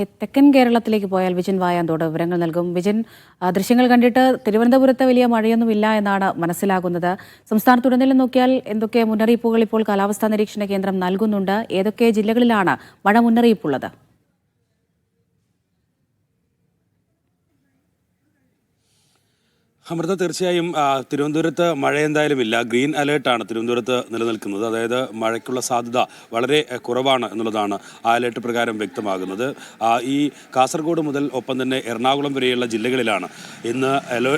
തെക്കൻ കേരളത്തിലേക്ക് പോയാൽ വിജിൻ വായാന്തോട് വിവരങ്ങൾ നൽകും. വിജിൻ, ദൃശ്യങ്ങൾ കണ്ടിട്ട് തിരുവനന്തപുരത്ത് വലിയ മഴയൊന്നുമില്ല എന്നാണ് മനസ്സിലാകുന്നത്. സംസ്ഥാനത്തുടനീളം നോക്കിയാൽ എന്തൊക്കെ മുന്നറിയിപ്പുകൾ ഇപ്പോൾ കാലാവസ്ഥാ നിരീക്ഷണ കേന്ദ്രം നൽകുന്നുണ്ട്? ഏതൊക്കെ ജില്ലകളിലാണ് മഴ മുന്നറിയിപ്പുള്ളത്? അമൃത, തീർച്ചയായും തിരുവനന്തപുരത്ത് മഴ എന്തായാലും ഇല്ല. ഗ്രീൻ അലേർട്ടാണ് തിരുവനന്തപുരത്ത് നിലനിൽക്കുന്നത്. അതായത് മഴയ്ക്കുള്ള സാധ്യത വളരെ കുറവാണ് എന്നുള്ളതാണ് ആ അലേർട്ട് പ്രകാരം വ്യക്തമാകുന്നത്. ഈ കാസർഗോഡ് മുതൽ ഒപ്പം തന്നെ എറണാകുളം വരെയുള്ള ജില്ലകളിലാണ് ഇന്ന്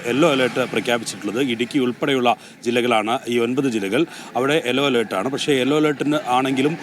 യെല്ലോ അലേർട്ട് പ്രഖ്യാപിച്ചിട്ടുള്ളത്. ഇടുക്കി ഉൾപ്പെടെയുള്ള ജില്ലകളാണ് ഈ 9 ജില്ലകൾ. അവിടെ യെല്ലോ അലേർട്ടാണ്. പക്ഷേ യെല്ലോ അലേർട്ടിന് ആണെങ്കിലും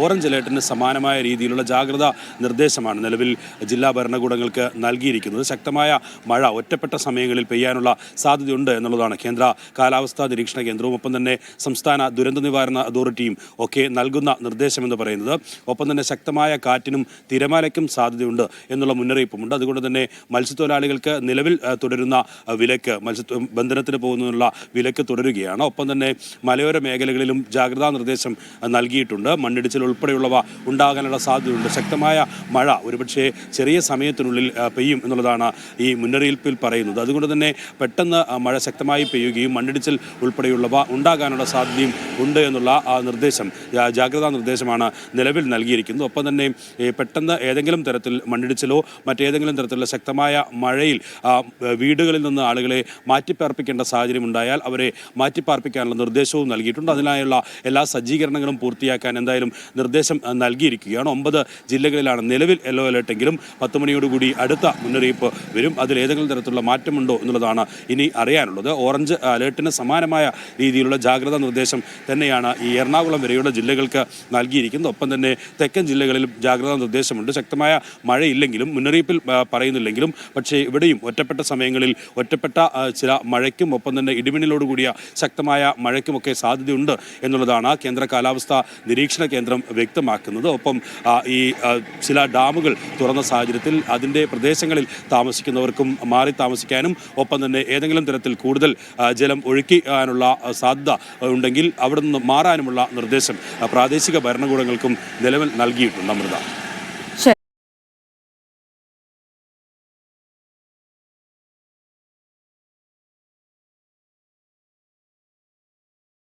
ഓറഞ്ച് അലേർട്ടിന് സമാനമായ രീതിയിലുള്ള ജാഗ്രതാ നിർദ്ദേശമാണ് നിലവിൽ ജില്ലാ ഭരണകൂടങ്ങൾക്ക് നൽകിയിരിക്കുന്നത്. ശക്തമായ മഴ ഒറ്റപ്പെട്ട സമയങ്ങളിൽ പെയ്യാനുള്ള സാധ്യതയുണ്ട് എന്നുള്ളതാണ് കേന്ദ്ര കാലാവസ്ഥാ നിരീക്ഷണ കേന്ദ്രവും ഒപ്പം തന്നെ സംസ്ഥാന ദുരന്ത നിവാരണ അതോറിറ്റിയും ഒക്കെ നൽകുന്ന നിർദ്ദേശമെന്ന് പറയുന്നത്. ഒപ്പം തന്നെ ശക്തമായ കാറ്റിനും തിരമാലയ്ക്കും സാധ്യതയുണ്ട് എന്നുള്ള മുന്നറിയിപ്പുമുണ്ട്. അതുകൊണ്ട് തന്നെ മത്സ്യത്തൊഴിലാളികൾക്ക് നിലവിൽ തുടരുന്ന വിലക്ക്, മത്സ്യബന്ധനത്തിന് പോകുന്നതിനുള്ള വിലക്ക് തുടരുകയാണ്. ഒപ്പം തന്നെ മലയോര മേഖലകളിലും ജാഗ്രതാ നിർദ്ദേശം നൽകിയിട്ടുണ്ട്. മണ്ണിടിച്ചിൽ ഉൾപ്പെടെയുള്ളവ ഉണ്ടാകാനുള്ള സാധ്യതയുണ്ട്. ശക്തമായ മഴ ഒരുപക്ഷെ ചെറിയ സമയത്തിനുള്ളിൽ പെയ്യും എന്നുള്ളതാണ് ഈ മുന്നറിയിപ്പിൽ പറയുന്നത്. അതുകൊണ്ട് തന്നെ പെട്ടെന്ന് മഴ ശക്തമായി പെയ്യുകയും മണ്ണിടിച്ചിൽ ഉൾപ്പെടെയുള്ളവ ഉണ്ടാകാനുള്ള സാധ്യതയും ഉണ്ട് എന്നുള്ള നിർദ്ദേശം, ജാഗ്രതാ നിർദ്ദേശമാണ് നിലവിൽ നൽകിയിരിക്കുന്നത്. ഒപ്പം തന്നെ പെട്ടെന്ന് ഏതെങ്കിലും തരത്തിൽ മണ്ണിടിച്ചിലോ മറ്റേതെങ്കിലും തരത്തിലുള്ള ശക്തമായ മഴയിൽ വീടുകളിൽ നിന്ന് ആളുകളെ മാറ്റിപ്പാർപ്പിക്കേണ്ട സാഹചര്യം ഉണ്ടായാൽ അവരെ മാറ്റിപ്പാർപ്പിക്കാനുള്ള നിർദ്ദേശവും നൽകിയിട്ടുണ്ട്. അതിനായുള്ള എല്ലാ സജ്ജീകരണങ്ങളും പൂർത്തിയാക്കാൻ എന്തായാലും നിർദ്ദേശം നൽകിയിരിക്കുകയാണ്. 9 ജില്ലകളിലാണ് നിലവിൽ യെല്ലോ അലേർട്ടെങ്കിലും 10 മണിയോടുകൂടി അടുത്ത മുന്നറിയിപ്പ് വരും. അതിൽ ഏതെങ്കിലും തരത്തിലുള്ള മാറ്റമുണ്ടോ എന്നുള്ളതാണ് ഇനി അറിയാനുള്ളത്. ഓറഞ്ച് അലേർട്ടിന് സമാനമായ രീതിയിലുള്ള ജാഗ്രതാ നിർദ്ദേശം തന്നെയാണ് ഈ എറണാകുളം വരെയുള്ള ജില്ലകൾക്ക് നൽകിയിരിക്കുന്നത്. ഒപ്പം തന്നെ തെക്കൻ ജില്ലകളിലും ജാഗ്രതാ നിർദ്ദേശമുണ്ട്. ശക്തമായ മഴയില്ലെങ്കിലും, മുന്നറിയിപ്പിൽ പറയുന്നില്ലെങ്കിലും, പക്ഷേ ഇവിടെയും ഒറ്റപ്പെട്ട സമയങ്ങളിൽ ഒറ്റപ്പെട്ട ചില മഴയ്ക്കും ഒപ്പം തന്നെ ഇടിമിന്നലോടുകൂടിയ ശക്തമായ മഴയ്ക്കുമൊക്കെ സാധ്യതയുണ്ട് എന്നുള്ളതാണ് കേന്ദ്ര കാലാവസ്ഥാ നിരീക്ഷണ കേന്ദ്രം വ്യക്തമാക്കുന്നത്. ഒപ്പം ഈ ചില ഡാമുകൾ തുറന്ന സാഹചര്യത്തിൽ അതിൻ്റെ പ്രദേശങ്ങളിൽ താമസിക്കുന്നവർക്കും മാറി താമസിക്കാനും ഒപ്പം തന്നെ ഏതെങ്കിലും തരത്തിൽ കൂടുതൽ ജലം ഒഴുക്കാനുള്ള സാധ്യത ഉണ്ടെങ്കിൽ അവിടെ നിന്ന് മാറാനുമുള്ള നിർദ്ദേശം പ്രാദേശിക ഭരണകൂടങ്ങൾക്കും നിലവിൽ നൽകിയിട്ടുണ്ട്. അമൃത.